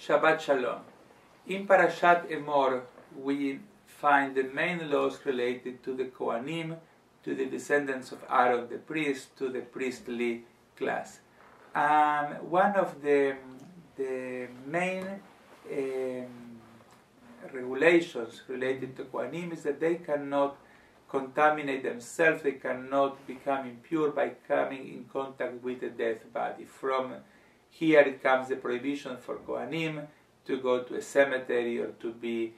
Shabbat Shalom. In Parashat Emor, we find the main laws related to the Kohanim, to the descendants of Aaron the priest, to the priestly class. And one of the main regulations related to Kohanim is that they cannot contaminate themselves, they cannot become impure by coming in contact with a dead body. From here it comes the prohibition for Kohanim to go to a cemetery or to be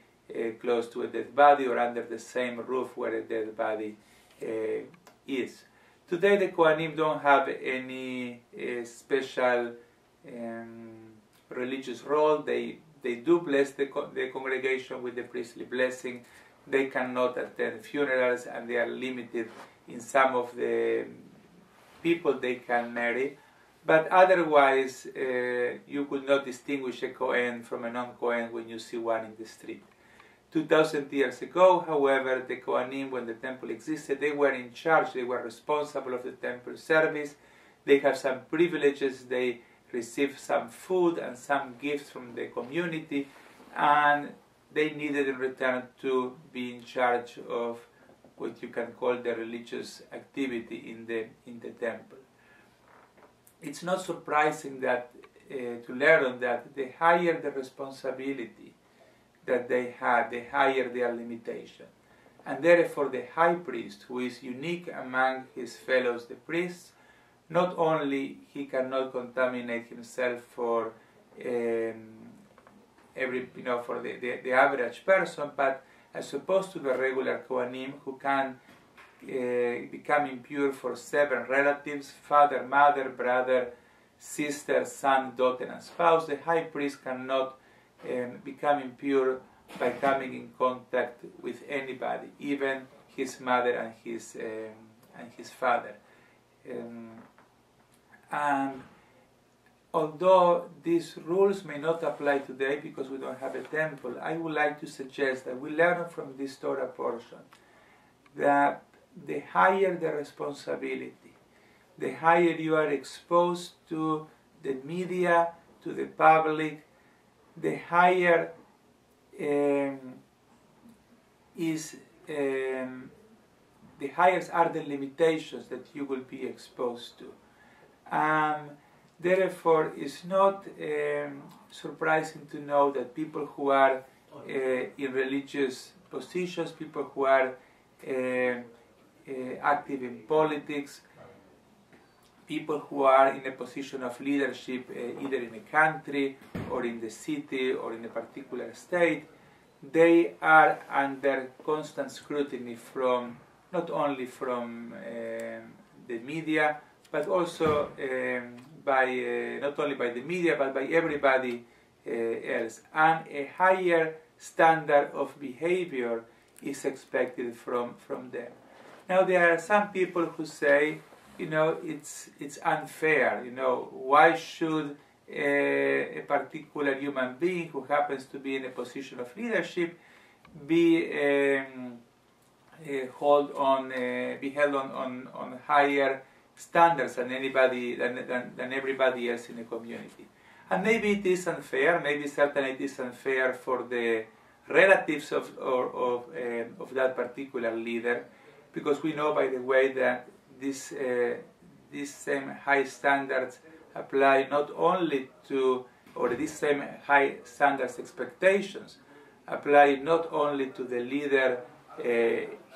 close to a dead body or under the same roof where a dead body is. Today the Kohanim don't have any special religious role. They do bless the congregation with the priestly blessing. They cannot attend funerals, and they are limited in some of the people they can marry. But otherwise, you could not distinguish a Kohen from a non-Kohen when you see one in the street. 2,000 years ago, however, the Kohanim, when the temple existed, they were in charge, they were responsible of the temple service. They have some privileges, they receive some food and some gifts from the community, and they needed in return to be in charge of what you can call the religious activity in the temple. It's not surprising that to learn that the higher the responsibility that they had, the higher their limitation. And therefore the high priest, who is unique among his fellows, the priests, not only he cannot contaminate himself for the average person, but as opposed to the regular Kohanim, who can become impure for 7 relatives, father, mother, brother, sister, son, daughter, and spouse, the high priest cannot become impure by coming in contact with anybody, even his mother and his father. And although these rules may not apply today because we don't have a temple, I would like to suggest that we learn from this Torah portion that the higher the responsibility, the higher you are exposed to the media, to the public, the higher the highest are the limitations that you will be exposed to. Therefore, it's not surprising to know that people who are in religious positions, people who are active in politics, people who are in a position of leadership either in a country or in the city or in a particular state, they are under constant scrutiny from not only from the media, but also not only by the media, but by everybody else. And a higher standard of behavior is expected from them. Now there are some people who say, it's unfair. Why should a particular human being who happens to be in a position of leadership be held on higher standards than everybody else in the community? And maybe it is unfair. Maybe certainly it is unfair for the relatives of that particular leader, because we know, by the way, that these same high standards apply not only to, or these same high standards expectations apply not only to the leader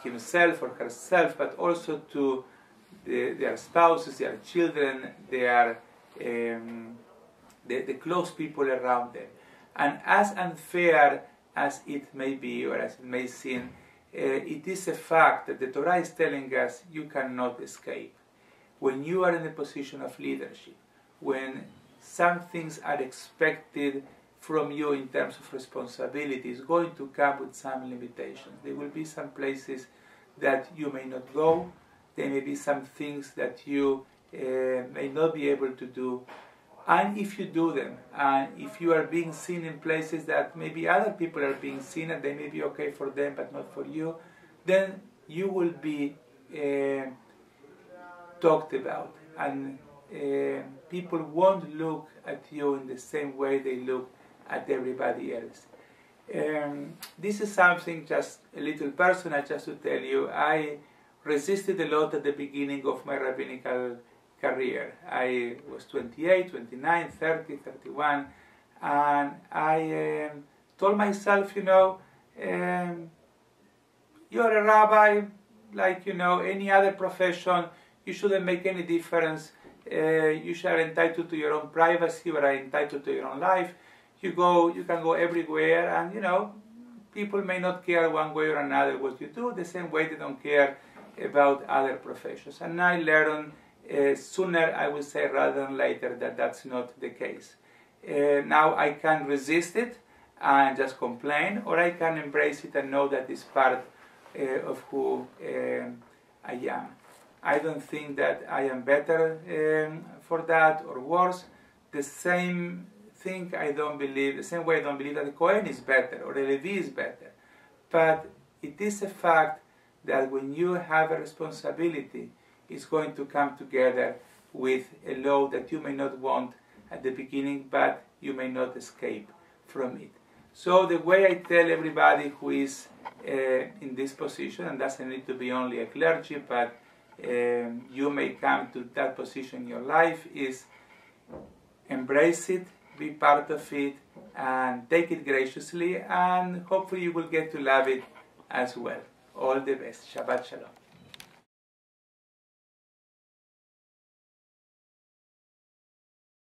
himself or herself, but also to their spouses, their children, the close people around them. And as unfair as it may be, or as it may seem, it is a fact that the Torah is telling us you cannot escape. When you are in a position of leadership, when some things are expected from you in terms of responsibility, it's going to come with some limitations. There will be some places that you may not go. There may be some things that you may not be able to do. And if you do them, and if you are being seen in places that maybe other people are being seen and they may be okay for them but not for you, then you will be talked about. And people won't look at you in the same way they look at everybody else. This is something just a little personal, just to tell you. I resisted a lot at the beginning of my rabbinical career. I was 28, 29, 30, 31, and I told myself, you're a rabbi, like, any other profession. You shouldn't make any difference. You are entitled to your own privacy, you are entitled to your own life. You can go everywhere, and people may not care one way or another what you do, the same way they don't care about other professions. And I learned sooner, I would say, rather than later, that that's not the case. Now I can resist it and just complain, or I can embrace it and know that it's part of who I am. I don't think that I am better for that or worse. The same way I don't believe that the Kohen is better or the Levi is better. But it is a fact that when you have a responsibility, it's going to come together with a law that you may not want at the beginning, but you may not escape from it. So the way I tell everybody who is in this position, and doesn't need to be only a clergy, but you may come to that position in your life, is embrace it, be part of it, and take it graciously, and hopefully you will get to love it as well. All the best. Shabbat Shalom.